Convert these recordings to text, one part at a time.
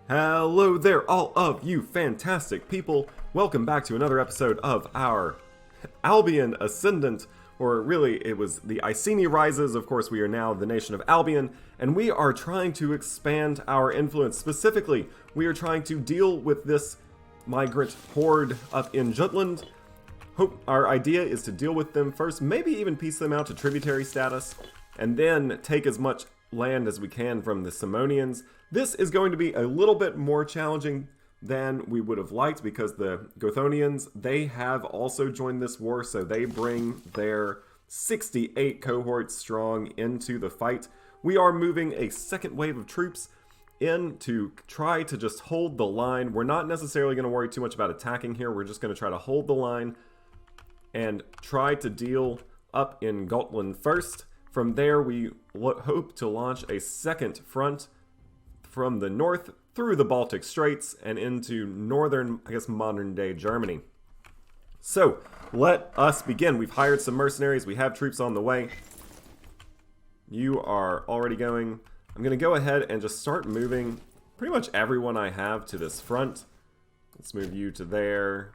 Hello there, all of you fantastic people. Welcome back to another episode of our Albion Ascendant, or really it was the Icenia Rises. Of course, we are now the nation of Albion, and we are trying to expand our influence. Specifically, we are trying to deal with this migrant horde up in Jutland. Our idea is to deal with them first, maybe even piece them out to tributary status, and then take as much land as we can from the Simonians. This is going to be a little bit more challenging than we would have liked because the Gothonians, they have also joined this war, so they bring their 68 cohorts strong into the fight. We are moving a second wave of troops in to try to just hold the line. We're not necessarily going to worry too much about attacking here. We're just going to try to hold the line and try to deal up in Gotland first. From there, we hope to launch a second front from the north through the Baltic Straits and into northern, I guess, modern-day Germany. So, let us begin. We've hired some mercenaries. We have troops on the way. You are already going. I'm going to go ahead and just start moving pretty much everyone I have to this front. Let's move you to there.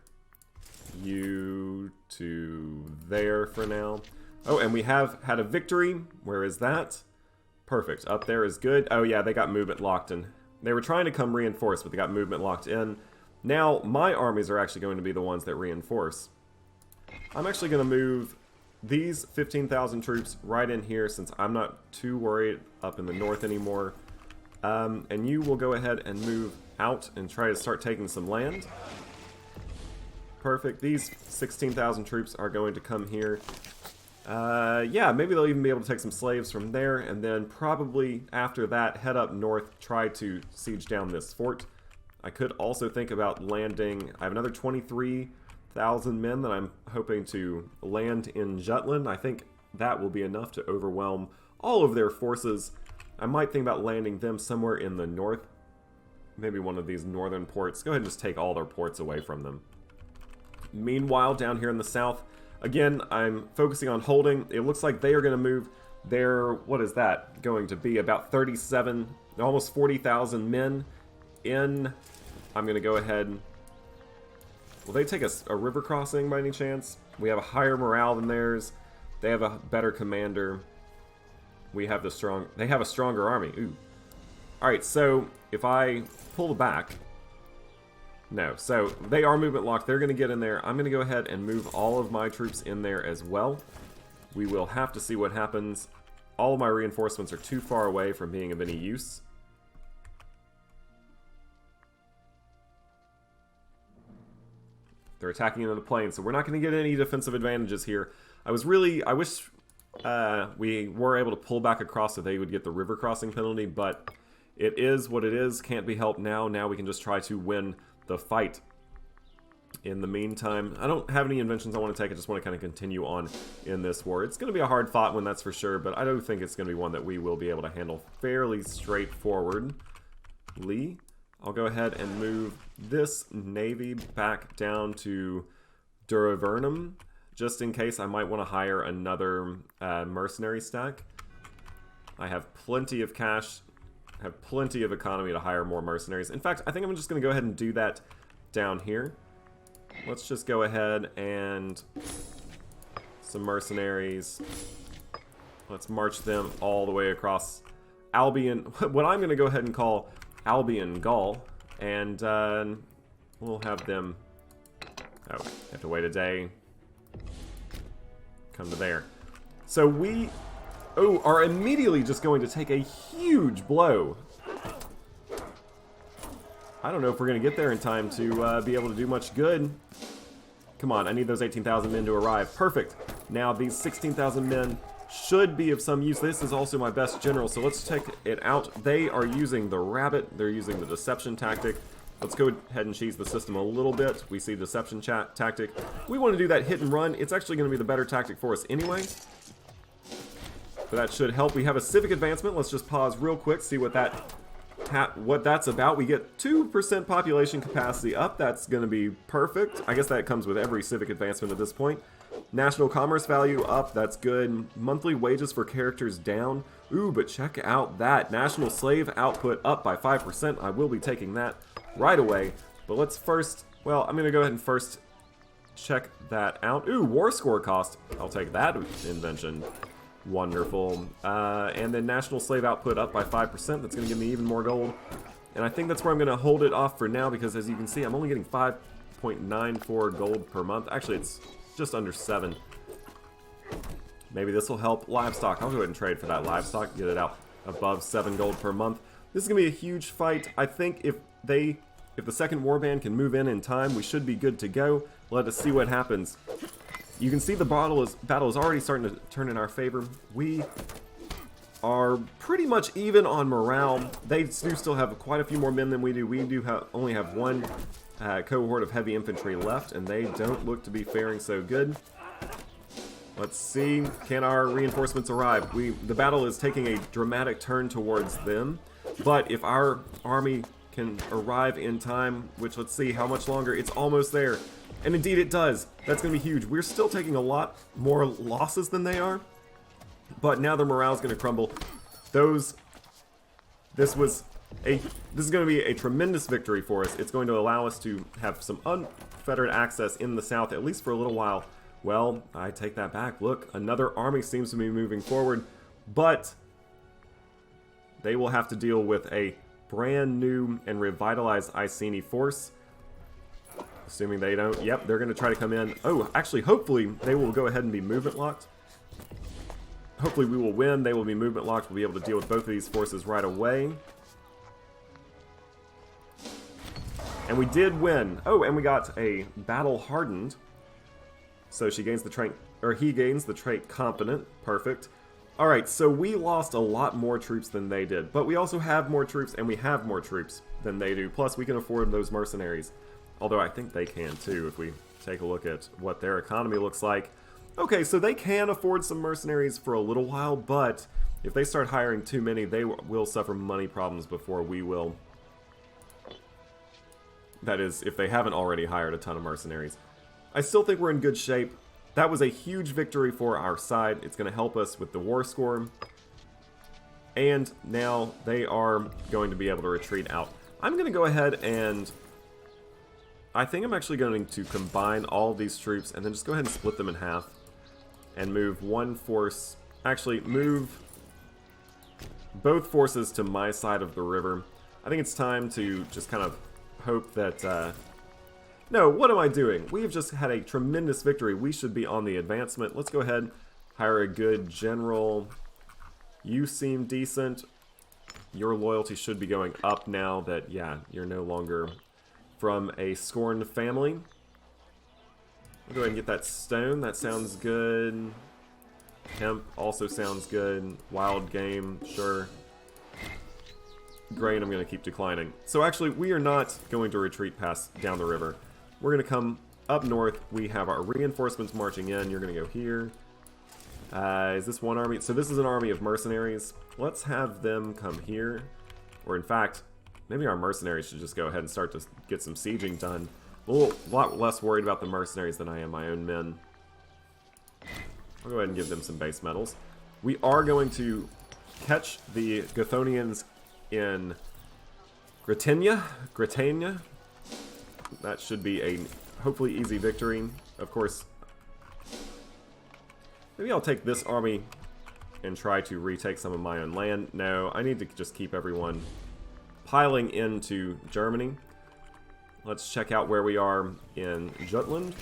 You to there for now. Oh, and we have had a victory. Where is that? Perfect. Up there is good. Oh yeah, they got movement locked in. They were trying to come reinforce, but they got movement locked in. Now, my armies are actually going to be the ones that reinforce. I'm actually going to move these 15,000 troops right in here since I'm not too worried up in the north anymore. And you will go ahead and move out and try to start taking some land. Perfect. These 16,000 troops are going to come here. Yeah, maybe they'll even be able to take some slaves from there, and then probably after that, head up north, try to siege down this fort. I could also think about landing. I have another 23,000 men that I'm hoping to land in Jutland. I think that will be enough to overwhelm all of their forces. I might think about landing them somewhere in the north. Maybe one of these northern ports. Go ahead and just take all their ports away from them. Meanwhile, down here in the south, again, I'm focusing on holding. It looks like they are going to move their, what is that, going to be about 37, almost 40,000 men in. I'm going to go ahead. Will they take a river crossing by any chance? We have a higher morale than theirs. They have a better commander. We have they have a stronger army. Ooh. Alright, so if I pull back. No, so they are movement locked. They're going to get in there. I'm going to go ahead and move all of my troops in there as well. We will have to see what happens. All of my reinforcements are too far away from being of any use. They're attacking into the plain, so we're not going to get any defensive advantages here. I wish we were able to pull back across so they would get the river crossing penalty, but it is what it is. Can't be helped now. Now we can just try to win the fight. In the meantime, I don't have any inventions I want to take. I just want to kind of continue on in this war. It's going to be a hard fought one, that's for sure, but I do think it's going to be one that we will be able to handle fairly straightforwardly. I'll go ahead and move this navy back down to Duravernum, just in case I might want to hire another mercenary stack. I have plenty of cash. Have plenty of economy to hire more mercenaries. In fact, I think I'm just going to go ahead and do that down here. Let's just go ahead and some mercenaries. Let's march them all the way across Albion, what I'm going to go ahead and call Albion Gaul, and we'll have them, oh, have to wait a day, come to there. So we are immediately just going to take a huge blow. I don't know if we're going to get there in time to be able to do much good. Come on, I need those 18,000 men to arrive. Perfect. Now these 16,000 men should be of some use. This is also my best general, so let's check it out. They are using the rabbit. They're using the deception tactic. Let's go ahead and cheese the system a little bit. We see deception tactic. We want to do that hit and run. It's actually going to be the better tactic for us anyway. But that should help. We have a civic advancement. Let's just pause real quick, see what that's about. We get 2% population capacity up. That's going to be perfect. I guess that comes with every civic advancement at this point. National commerce value up, that's good. Monthly wages for characters down. Ooh, but check out that. National slave output up by 5%. I will be taking that right away. But let's first, well, I'm going to go ahead and first check that out. Ooh, war score cost. I'll take that invention. Wonderful. And then national slave output up by 5%. That's going to give me even more gold. And I think that's where I'm going to hold it off for now because as you can see, I'm only getting 5.94 gold per month. Actually, it's just under 7. Maybe this will help livestock. I'll go ahead and trade for that livestock, get it out above 7 gold per month. This is going to be a huge fight. I think if the second warband can move in time, we should be good to go. Let us see what happens. You can see the battle is already starting to turn in our favor. We are pretty much even on morale. They do still have quite a few more men than we do. We do only have one cohort of heavy infantry left, and they don't look to be faring so good. Let's see, can our reinforcements arrive? The battle is taking a dramatic turn towards them, but if our army can arrive in time, which let's see how much longer, it's almost there. And indeed it does. That's going to be huge. We're still taking a lot more losses than they are, but now their morale is going to crumble. This is going to be a tremendous victory for us. It's going to allow us to have some unfettered access in the south, at least for a little while. Well, I take that back. Look, another army seems to be moving forward, but they will have to deal with a brand new and revitalized Icenia force. Assuming they don't. Yep, they're going to try to come in. Oh, actually, hopefully they will go ahead and be movement locked. Hopefully we will win. They will be movement locked. We'll be able to deal with both of these forces right away. And we did win. Oh, and we got a battle hardened. So she gains the trait, or he gains the trait competent. Perfect. Alright, so we lost a lot more troops than they did. But we also have more troops, and we have more troops than they do. Plus, we can afford those mercenaries. Although I think they can too, if we take a look at what their economy looks like. Okay, so they can afford some mercenaries for a little while, but if they start hiring too many, they will suffer money problems before we will. That is, if they haven't already hired a ton of mercenaries. I still think we're in good shape. That was a huge victory for our side. It's going to help us with the war score. And now they are going to be able to retreat out. I'm going to go ahead and I think I'm actually going to combine all of these troops and then just go ahead and split them in half. And move one force, actually move both forces to my side of the river. I think it's time to just kind of hope that, no, what am I doing? We've just had a tremendous victory. We should be on the advancement. Let's go ahead, hire a good general. You seem decent. Your loyalty should be going up now that, yeah, you're no longer from a scorned family. I'll go ahead and get that stone. That sounds good. Hemp also sounds good. Wild game, sure. Grain I'm going to keep declining. So actually, we are not going to retreat past down the river. We're going to come up north. We have our reinforcements marching in. You're going to go here. Is this one army? So this is an army of mercenaries. Let's have them come here. Or in fact, maybe our mercenaries should just go ahead and start to get some sieging done. A lot less worried about the mercenaries than I am my own men. I'll go ahead and give them some base metals. We are going to catch the Gothonians in Gritania. That should be a hopefully easy victory. Of course, maybe I'll take this army and try to retake some of my own land. No, I need to just keep everyone piling into Germany. Let's check out where we are in Jutland.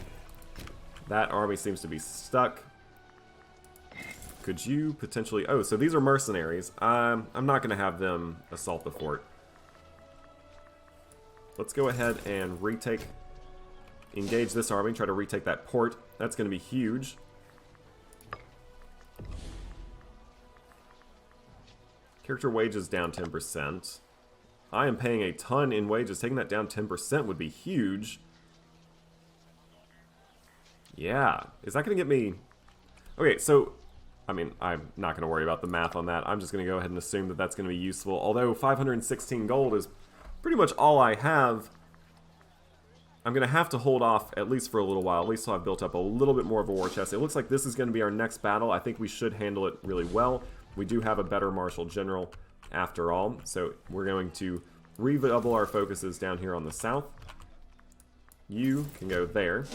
That army seems to be stuck. Could you potentially... Oh, so these are mercenaries. I'm not going to have them assault the fort. Let's go ahead and engage this army, try to retake that port. That's going to be huge. Character wages down 10%. I am paying a ton in wages. Taking that down 10% would be huge. Yeah. Is that going to get me... Okay, so... I mean, I'm not going to worry about the math on that. I'm just going to go ahead and assume that that's going to be useful. Although 516 gold is pretty much all I have. I'm going to have to hold off at least for a little while, at least till I've built up a little bit more of a war chest. It looks like this is going to be our next battle. I think we should handle it really well. We do have a better Marshal General after all, so we're going to redouble our focuses down here on the south. You can go there.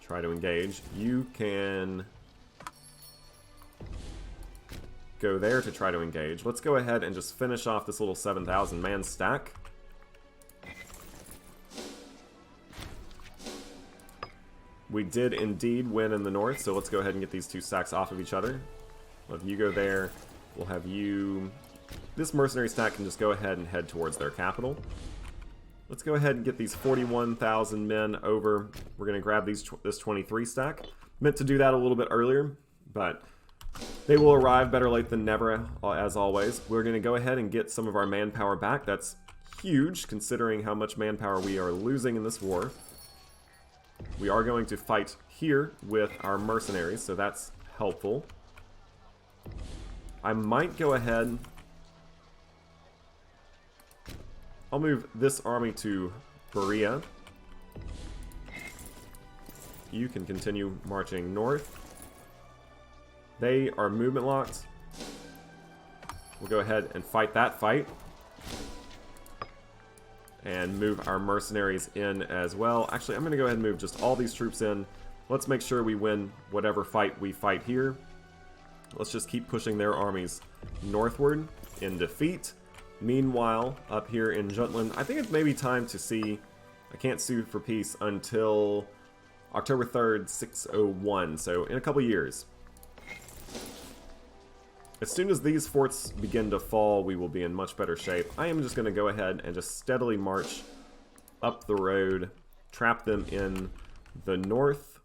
Try to engage. You can go there to try to engage. Let's go ahead and just finish off this little 7,000 man stack. We did indeed win in the north, so let's go ahead and get these two stacks off of each other. We'll have you go there. We'll have you... This mercenary stack can just go ahead and head towards their capital. Let's go ahead and get these 41,000 men over. We're going to grab this 23 stack. Meant to do that a little bit earlier, but they will arrive better late than never, as always. We're going to go ahead and get some of our manpower back. That's huge, considering how much manpower we are losing in this war. We are going to fight here with our mercenaries, so that's helpful. I might go ahead... I'll move this army to Berea. You can continue marching north. They are movement locked. We'll go ahead and fight that fight. And move our mercenaries in as well. Actually, I'm going to go ahead and move just all these troops in. Let's make sure we win whatever fight we fight here. Let's just keep pushing their armies northward in defeat. Meanwhile, up here in Jutland, I think it's maybe time to see... I can't sue for peace until October 3rd, 601, so in a couple years. As soon as these forts begin to fall, we will be in much better shape. I am just going to go ahead and just steadily march up the road, trap them in the north.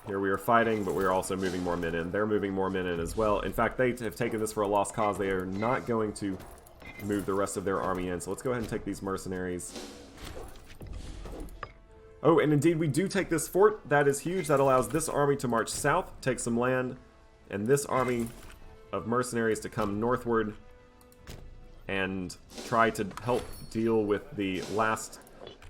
Here we are fighting, but we are also moving more men in. They're moving more men in as well. In fact, they have taken this for a lost cause. They are not going to move the rest of their army in. So let's go ahead and take these mercenaries. Oh, and indeed we do take this fort. That is huge. That allows this army to march south, take some land, and this army of mercenaries to come northward and try to help deal with the last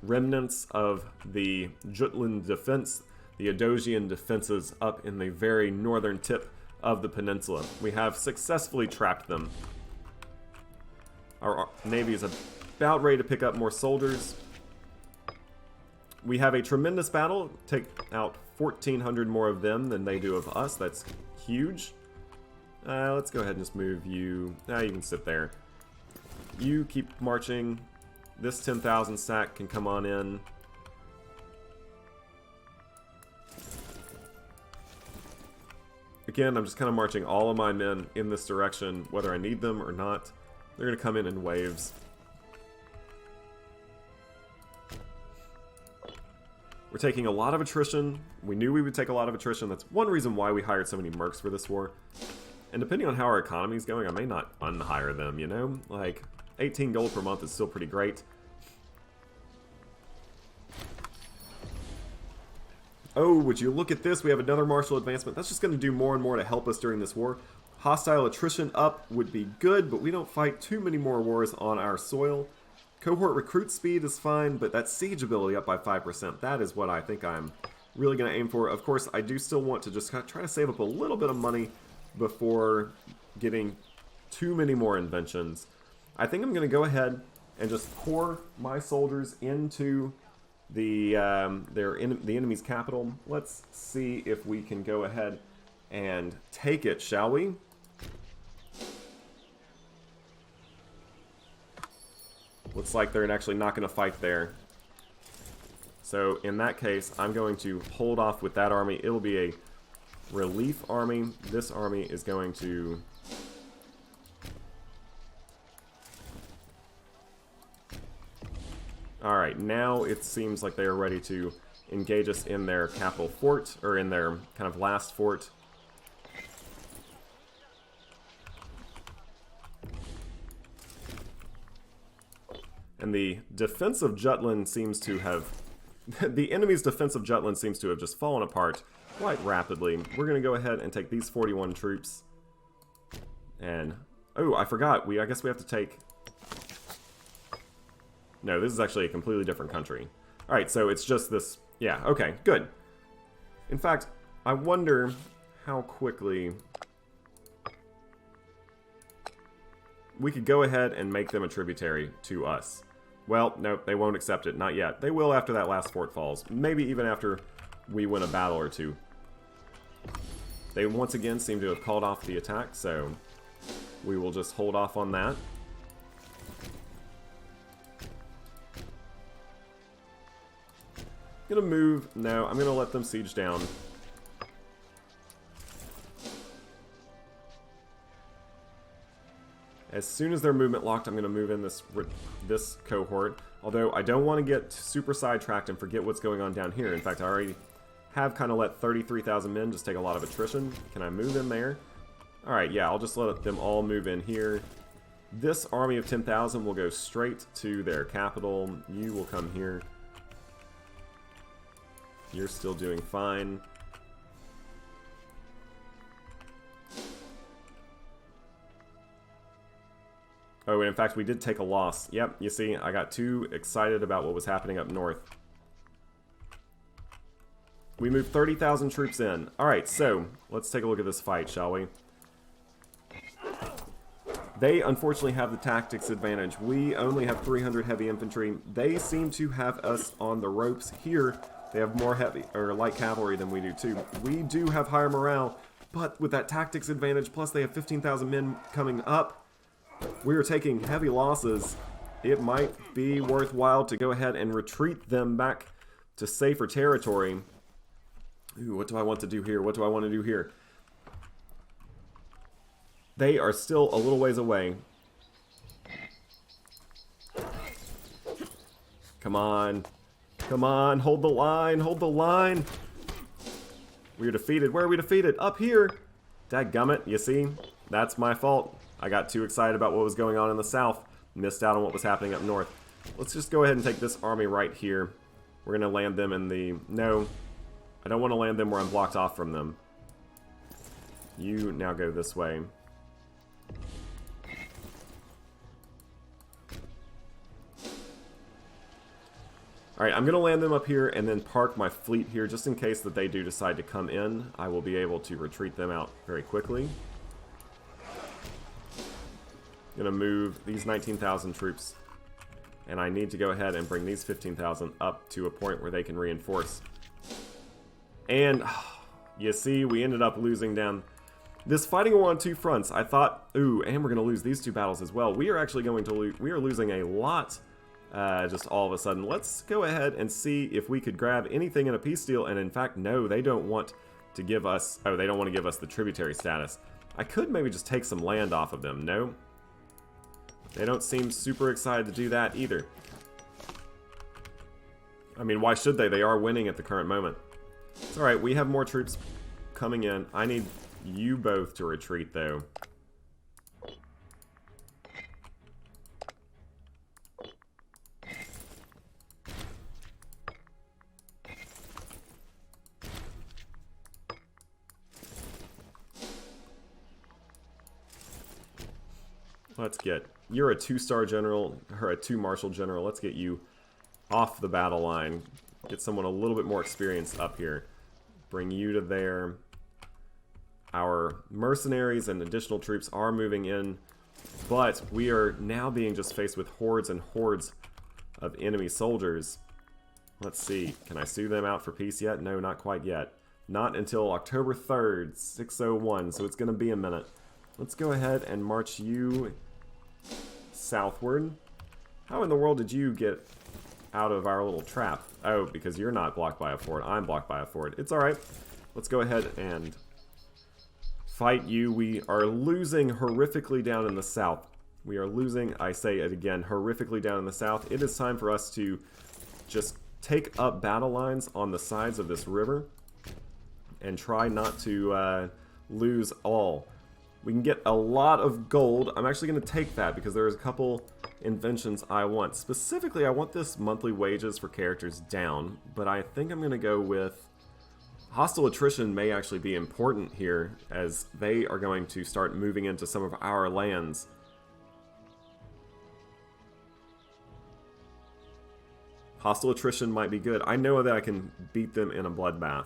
remnants of the Jutland defense, the Adosian defenses up in the very northern tip of the peninsula. We have successfully trapped them. Our navy is about ready to pick up more soldiers. We have a tremendous battle, take out 1,400 more of them than they do of us. That's huge. Let's go ahead and just move you. You can sit there. You keep marching. This 10,000 stack can come on in. Again, I'm just kind of marching all of my men in this direction, whether I need them or not. They're going to come in waves. We're taking a lot of attrition. We knew we would take a lot of attrition. That's one reason why we hired so many mercs for this war. And depending on how our economy is going, I may not unhire them, you know? Like, 18 gold per month is still pretty great. Oh, would you look at this? We have another martial advancement. That's just going to do more and more to help us during this war. Hostile attrition up would be good, but we don't fight too many more wars on our soil. Cohort recruit speed is fine, but that siege ability up by 5%, that is what I think I'm really going to aim for. Of course, I do still want to just try to save up a little bit of money before getting too many more inventions. I think I'm going to go ahead and just pour my soldiers into the enemy's capital. Let's see if we can go ahead and take it, shall we? Looks like they're actually not going to fight there. So in that case, I'm going to hold off with that army. It'll be a relief army. This army is going to... Alright, now it seems like they are ready to engage us in their capital fort, or in their kind of last fort. And the defense of Jutland seems to have... the enemy's defense of Jutland seems to have just fallen apart quite rapidly. We're going to go ahead and take these 41 troops. And... oh, I forgot. I guess we have to take... No, this is actually a completely different country. Alright, so it's just this... Yeah, okay, good. In fact, I wonder how quickly... we could go ahead and make them a tributary to us. Well, nope, they won't accept it. Not yet. They will after that last fort falls. Maybe even after we win a battle or two. They once again seem to have called off the attack, so we will just hold off on that. Gonna move. No, I'm gonna let them siege down. As soon as their movement locked, I'm going to move in this cohort. Although, I don't want to get super sidetracked and forget what's going on down here. In fact, I already have kind of let 33,000 men just take a lot of attrition. Can I move in there? Alright, yeah, I'll just let them all move in here. This army of 10,000 will go straight to their capital. You will come here. You're still doing fine. Oh, and in fact, we did take a loss. Yep, you see, I got too excited about what was happening up north. We moved 30,000 troops in. Alright, so, let's take a look at this fight, shall we? They, unfortunately, have the tactics advantage. We only have 300 heavy infantry. They seem to have us on the ropes. Here, they have more heavy, or light cavalry than we do, too. We do have higher morale, but with that tactics advantage, plus they have 15,000 men coming up, we are taking heavy losses. It might be worthwhile to go ahead and retreat them back to safer territory. Ooh, what do I want to do here? What do I want to do here? They are still a little ways away. Come on. Come on, hold the line, hold the line. We are defeated. Where are we defeated? Up here. Dadgummit, you see? That's my fault. I got too excited about what was going on in the south. Missed out on what was happening up north. Let's just go ahead and take this army right here. We're going to land them in the... No, I don't want to land them where I'm blocked off from them. You now go this way. Alright, I'm going to land them up here and then park my fleet here just in case that they do decide to come in. I will be able to retreat them out very quickly. Gonna move these 19,000 troops, and I need to go ahead and bring these 15,000 up to a point where they can reinforce. And you see, we ended up losing down this fighting war on two fronts. I thought, ooh, and we're gonna lose these two battles as well. We are actually going to lose. We are losing a lot, just all of a sudden. Let's go ahead and see if we could grab anything in a peace deal. And in fact, no, they don't want to give us. Oh, they don't want to give us the tributary status. I could maybe just take some land off of them. No. They don't seem super excited to do that either. I mean, why should they? They are winning at the current moment. It's alright, we have more troops coming in. I need you both to retreat, though. Let's get... You're a 2-star general, or a 2 marshal general. Let's get you off the battle line. Get someone a little bit more experienced up here. Bring you to there. Our mercenaries and additional troops are moving in, but we are now being just faced with hordes and hordes of enemy soldiers. Let's see. Can I sue them out for peace yet? No, not quite yet. Not until October 3rd, 601, so it's going to be a minute. Let's go ahead and march you southward. How in the world did you get out of our little trap? Oh, because you're not blocked by a fort. I'm blocked by a fort. It's alright. Let's go ahead and fight you. We are losing horrifically down in the south. We are losing, I say it again, horrifically down in the south. It is time for us to just take up battle lines on the sides of this river and try not to lose all. We can get a lot of gold. I'm actually going to take that because there's a couple inventions I want. Specifically, I want this monthly wages for characters down, but I think I'm going to go with hostile attrition may actually be important here as they are going to start moving into some of our lands. Hostile attrition might be good. I know that I can beat them in a bloodbath,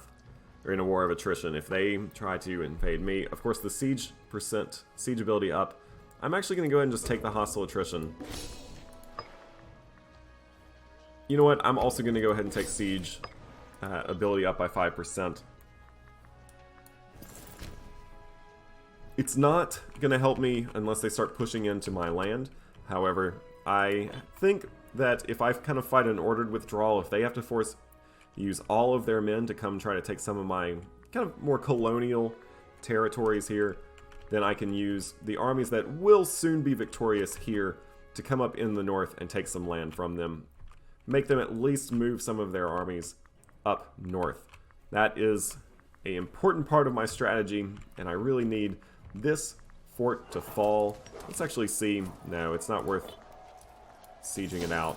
or in a war of attrition, if they try to invade me. Of course, the siege ability up. I'm actually going to go ahead and just take the hostile attrition. You know what? I'm also going to go ahead and take siege ability up by 5%. It's not going to help me unless they start pushing into my land. However, I think that if I kind of fight an ordered withdrawal, if they have to use all of their men to come try to take some of my kind of more colonial territories here, then I can use the armies that will soon be victorious here to come up in the north and take some land from them. Make them at least move some of their armies up north. That is an important part of my strategy, and I really need this fort to fall. Let's actually see. No, it's not worth sieging it out.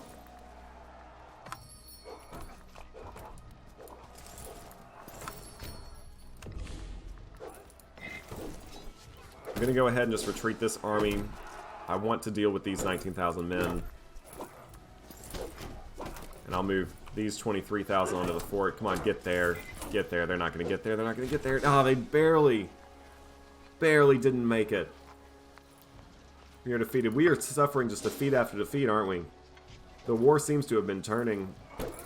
I'm going to go ahead and just retreat this army. I want to deal with these 19,000 men. And I'll move these 23,000 onto the fort. Come on, get there. Get there. They're not going to get there. They're not going to get there. Oh, they barely didn't make it. We are defeated. We are suffering just defeat after defeat, aren't we? The war seems to have been turning.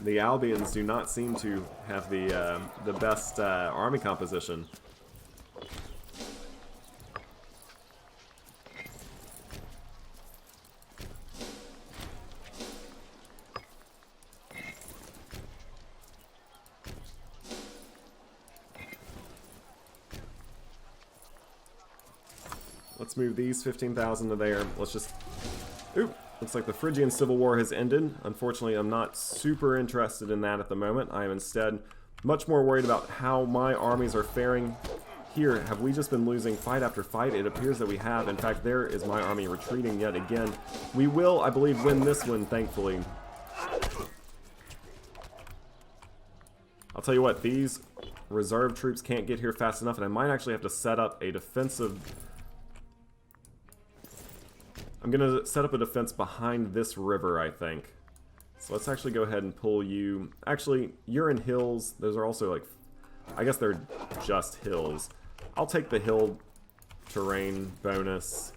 The Albions do not seem to have the best army composition. Let's move these 15,000 to there. Let's just... Oop! Looks like the Phrygian Civil War has ended. Unfortunately, I'm not super interested in that at the moment. I am instead much more worried about how my armies are faring here. Have we just been losing fight after fight? It appears that we have. In fact, there is my army retreating yet again. We will, I believe, win this one, thankfully. I'll tell you what, these reserve troops can't get here fast enough, and I might actually have to set up a defensive... I'm going to set up a defense behind this river, I think. So let's actually go ahead and pull you... Actually, you're in hills. Those are also like... I guess they're just hills. I'll take the hill terrain bonus.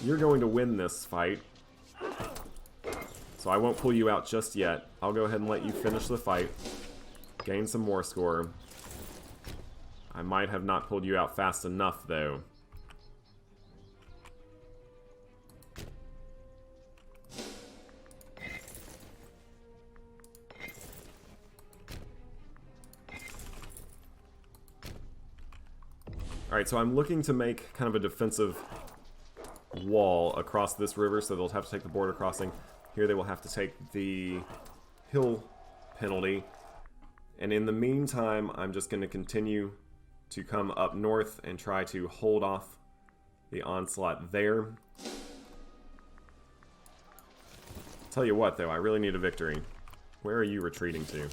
You're going to win this fight. So I won't pull you out just yet. I'll go ahead and let you finish the fight. Gain some more score. I might have not pulled you out fast enough, though. Alright, so I'm looking to make kind of a defensive wall across this river, so they'll have to take the border crossing. Here they will have to take the hill penalty. And in the meantime, I'm just going to continue to come up north and try to hold off the onslaught there. Tell you what, though, I really need a victory. Where are you retreating to?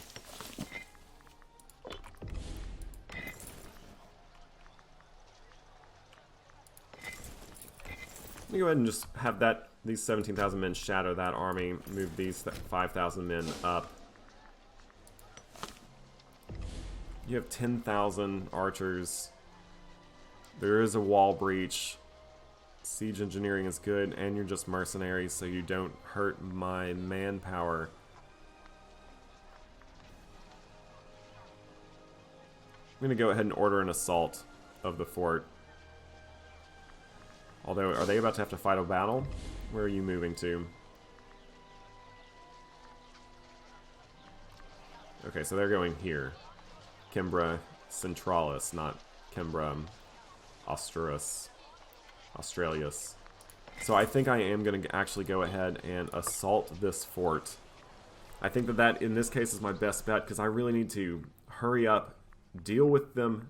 Let me go ahead and just have these 17,000 men shadow that army, move these 5,000 men up. You have 10,000 archers. There is a wall breach. Siege engineering is good, and you're just mercenaries, so you don't hurt my manpower. I'm going to go ahead and order an assault of the fort. Although, are they about to have to fight a battle? Where are you moving to? Okay, so they're going here. Cimbra Centralis, not Cimbra Australis. So I think I am going to actually go ahead and assault this fort. I think that in this case is my best bet, because I really need to hurry up, deal with them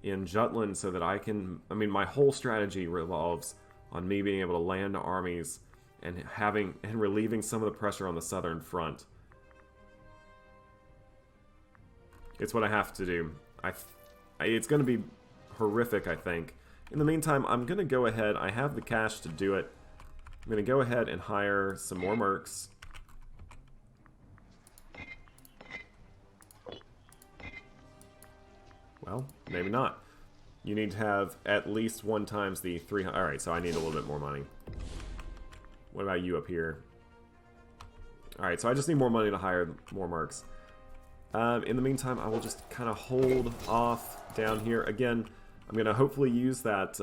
in Jutland so that I can... I mean, my whole strategy revolves on me being able to land armies and relieving some of the pressure on the southern front. It's what I have to do. It's going to be horrific, I think. In the meantime, I'm going to go ahead. I have the cash to do it. I'm going to go ahead and hire some more mercs. Well, maybe not. You need to have at least 1 times the 300. Alright, so I need a little bit more money. What about you up here? Alright, so I just need more money to hire more mercs. In the meantime, I will just kind of hold off down here. Again, I'm going to hopefully use that,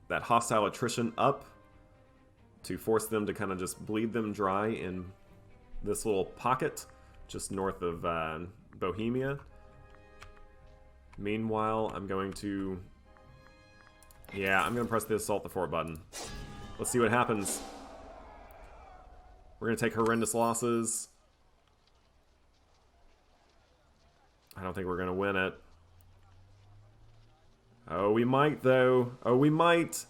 that hostile attrition up to force them to kind of just bleed them dry in this little pocket just north of Bohemia. Meanwhile, I'm going to... Yeah, I'm going to press the Assault the Fort button. Let's see what happens. We're going to take horrendous losses. I don't think we're going to win it. Oh, we might, though. Oh, we might.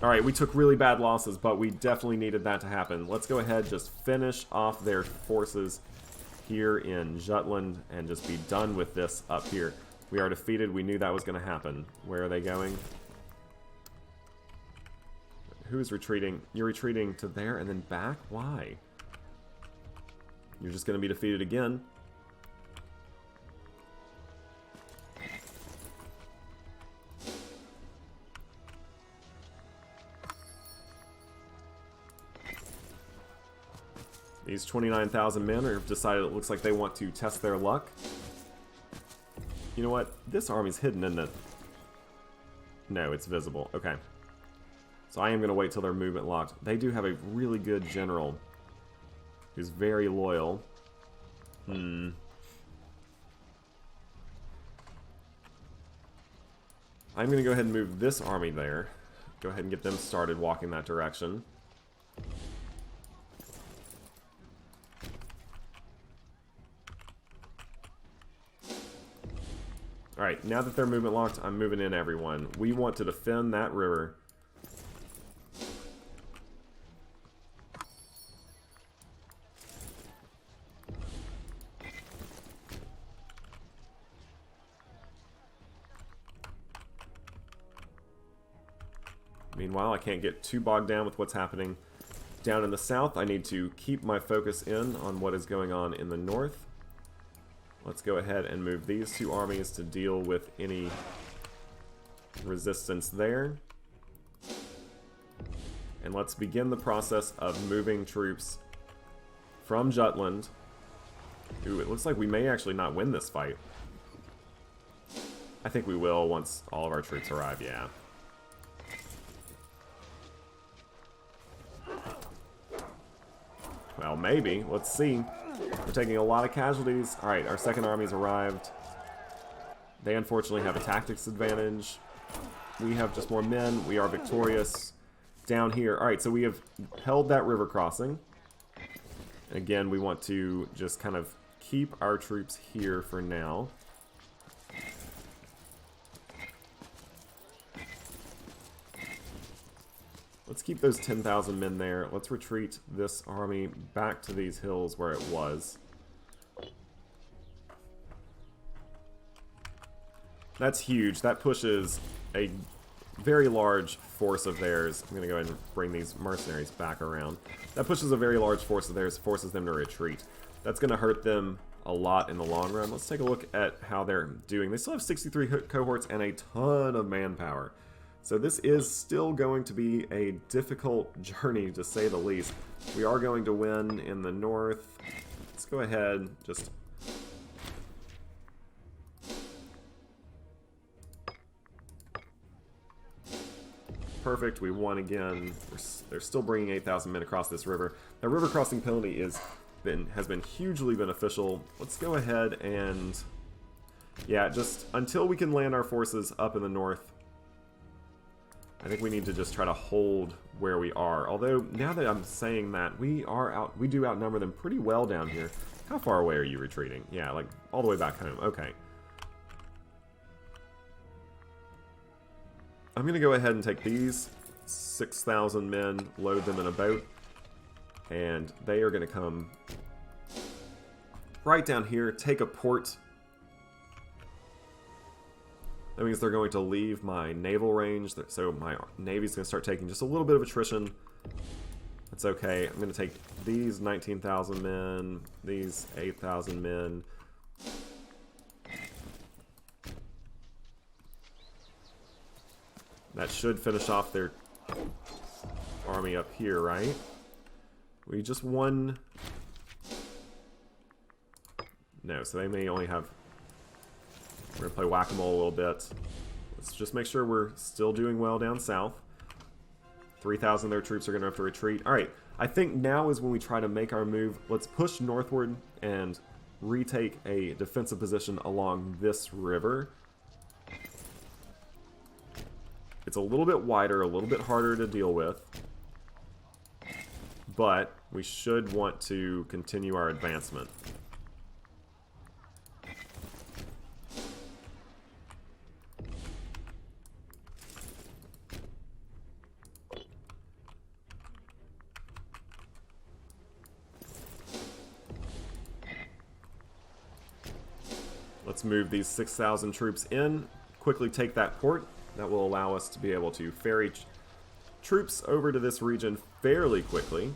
Alright, we took really bad losses, but we definitely needed that to happen. Let's go ahead, just finish off their forces here in Jutland and just be done with this up here. We are defeated. We knew that was going to happen. Where are they going? Who's retreating? You're retreating to there and then back? Why? You're just going to be defeated again. These 29,000 men have decided it looks like they want to test their luck. You know what? This army's hidden, isn't it? No, it's visible. Okay. So I am going to wait till their movement locked. They do have a really good general who's very loyal. I'm going to go ahead and move this army there. Go ahead and get them started walking that direction. Alright, now that they're movement locked, I'm moving in everyone. We want to defend that river. Meanwhile, I can't get too bogged down with what's happening down in the south. I need to keep my focus in on what is going on in the north. Let's go ahead and move these 2 armies to deal with any resistance there. And let's begin the process of moving troops from Jutland. Ooh, it looks like we may actually not win this fight. I think we will once all of our troops arrive, yeah. Well, maybe. Let's see. We're taking a lot of casualties. Alright, our second army's arrived. They unfortunately have a tactics advantage. We have just more men. We are victorious down here. Alright, so we have held that river crossing. Again, we want to just kind of keep our troops here for now. Let's keep those 10,000 men there. Let's retreat this army back to these hills where it was. That's huge. That pushes a very large force of theirs. I'm going to go ahead and bring these mercenaries back around. That pushes a very large force of theirs, forces them to retreat. That's going to hurt them a lot in the long run. Let's take a look at how they're doing. They still have 63 cohorts and a ton of manpower. So this is still going to be a difficult journey, to say the least. We are going to win in the north. Let's go ahead, just... Perfect, we won again. They're still bringing 8,000 men across this river. The river crossing penalty has been hugely beneficial. Let's go ahead and... Yeah, just until we can land our forces up in the north, I think we need to just try to hold where we are. Although, now that I'm saying that, we do outnumber them pretty well down here. How far away are you retreating? Yeah, like all the way back home. Okay. I'm going to go ahead and take these 6,000 men, load them in a boat, and they are going to come right down here, take a port. That means they're going to leave my naval range, so my navy's going to start taking just a little bit of attrition. That's okay. I'm going to take these 19,000 men, these 8,000 men. That should finish off their army up here, right? We just won. No, so they may only have... We're going to play whack-a-mole a little bit. Let's just make sure we're still doing well down south. 3,000 of their troops are going to have to retreat. Alright, I think now is when we try to make our move. Let's push northward and retake a defensive position along this river. It's a little bit wider, a little bit harder to deal with. But we should want to continue our advancement. Let's move these 6,000 troops in, quickly take that port. That will allow us to be able to ferry troops over to this region fairly quickly.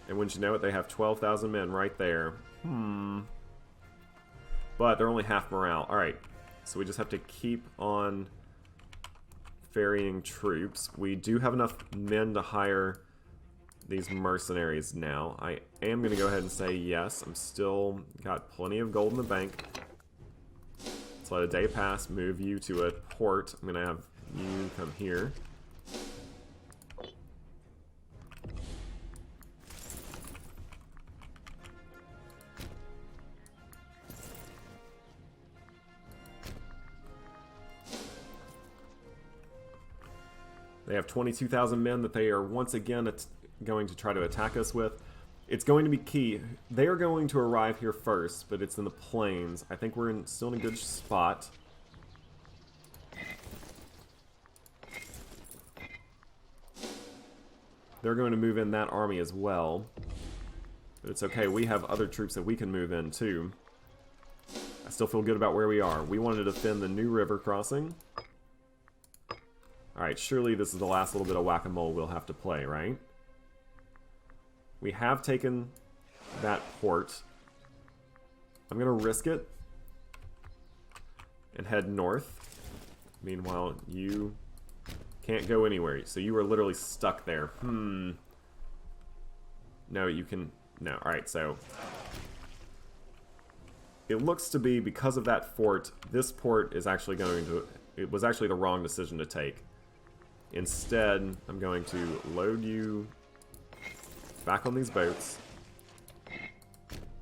And wouldn't you know it, they have 12,000 men right there. But they're only half morale. Alright, so we just have to keep on ferrying troops. We do have enough men to hire these mercenaries now. I am going to go ahead and say yes. I'm still got plenty of gold in the bank. Let's let a day pass, move you to a port. I'm going to have you come here. They have 22,000 men that they are once again going to try to attack us with. It's going to be key. They are going to arrive here first, but it's in the plains. I think we're still in a good spot. They're going to move in that army as well. But it's okay, we have other troops that we can move in too. I still feel good about where we are. We wanted to defend the new river crossing. Alright, surely this is the last little bit of whack-a-mole we'll have to play, right? We have taken that port. I'm going to risk it and head north. Meanwhile, you can't go anywhere. So you are literally stuck there. No, you can... No, alright, so... It looks to be, because of that fort, this port is actually going to... It was actually the wrong decision to take. Instead, I'm going to load you back on these boats.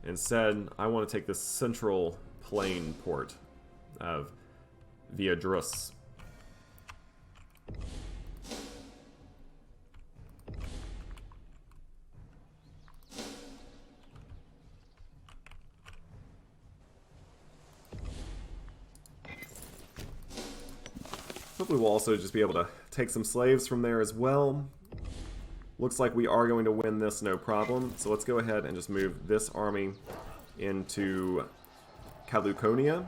Instead, I want to take this central plain port of Viadrus. Hopefully we'll also just be able to take some slaves from there as well. Looks like we are going to win this, no problem. So let's go ahead and just move this army into Caluconia.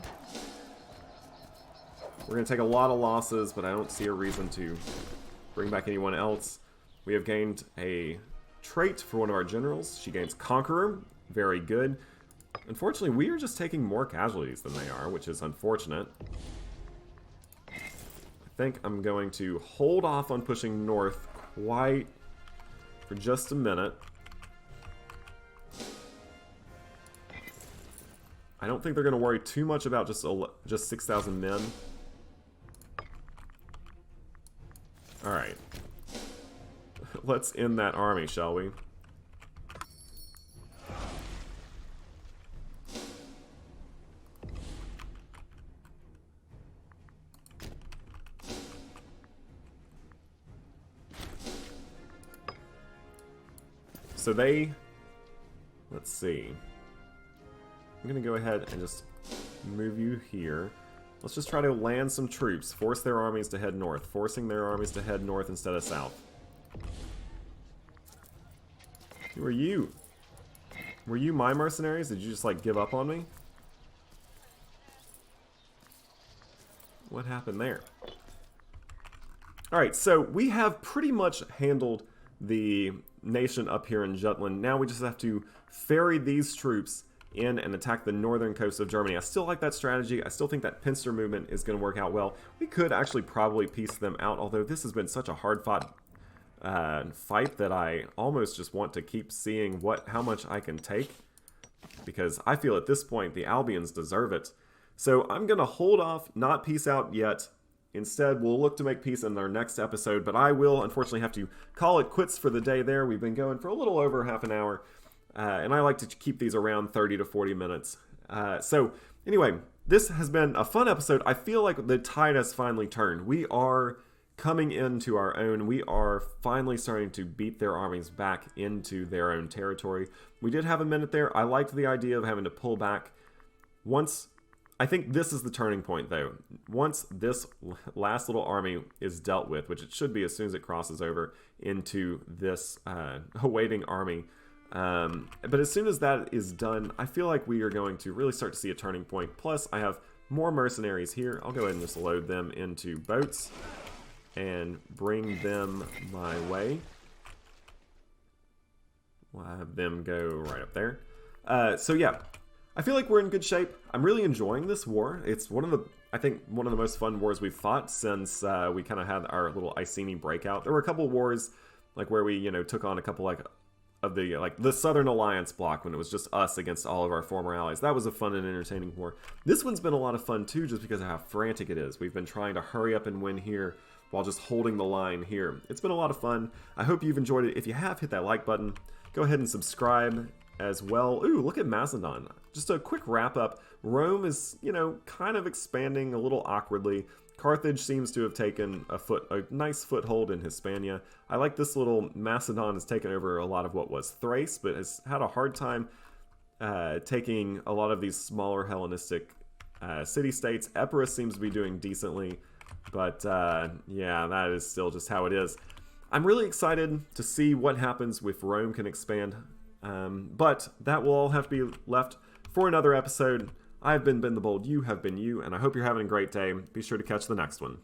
We're going to take a lot of losses, but I don't see a reason to bring back anyone else. We have gained a trait for one of our generals. She gains Conqueror. Very good. Unfortunately, we are just taking more casualties than they are, which is unfortunate. I think I'm going to hold off on pushing north quite for just a minute. I don't think they're going to worry too much about just 6,000 men. Alright. Let's end that army, shall we? So they, let's see, I'm going to go ahead and just move you here. Let's just try to land some troops, force their armies to head north, forcing their armies to head north instead of south. Who are you? Were you my mercenaries? Did you just like give up on me? What happened there? Alright, so we have pretty much handled the nation up here in Jutland. Now we just have to ferry these troops in and attack the northern coast of Germany. I still like that strategy. I still think that pincer movement is going to work out well. We could actually probably piece them out, although this has been such a hard-fought fight that I almost just want to keep seeing how much I can take, because I feel at this point the Albions deserve it. So I'm going to hold off, not peace out yet. Instead, we'll look to make peace in our next episode, but I will unfortunately have to call it quits for the day there. We've been going for a little over half an hour, and I like to keep these around 30 to 40 minutes. So anyway, this has been a fun episode. I feel like the tide has finally turned. We are coming into our own. We are finally starting to beat their armies back into their own territory. We did have a minute there. I liked the idea of having to pull back. I think this is the turning point, though. Once this last little army is dealt with, which it should be as soon as it crosses over into this awaiting army, but as soon as that is done, I feel like we are going to really start to see a turning point. Plus, I have more mercenaries here. I'll go ahead and just load them into boats and bring them my way. We'll have them go right up there. So yeah, I feel like we're in good shape. I'm really enjoying this war. It's I think one of the most fun wars we've fought since we kind of had our little Icenia breakout. There were a couple wars like where we, took on a couple of the Southern Alliance block when it was just us against all of our former allies. That was a fun and entertaining war. This one's been a lot of fun too, just because of how frantic it is. We've been trying to hurry up and win here while just holding the line here. It's been a lot of fun. I hope you've enjoyed it. If you have, hit that like button. Go ahead and subscribe as well. Ooh, look at Macedon. Just a quick wrap up. Rome is, kind of expanding a little awkwardly. Carthage seems to have taken a nice foothold in Hispania. I like this little Macedon has taken over a lot of what was Thrace, but has had a hard time taking a lot of these smaller Hellenistic city-states. Epirus seems to be doing decently, but yeah, that is still just how it is. I'm really excited to see what happens if Rome can expand, but that will all have to be left for another episode. I've been Ben the Bold, you have been you, and I hope you're having a great day. Be sure to catch the next one.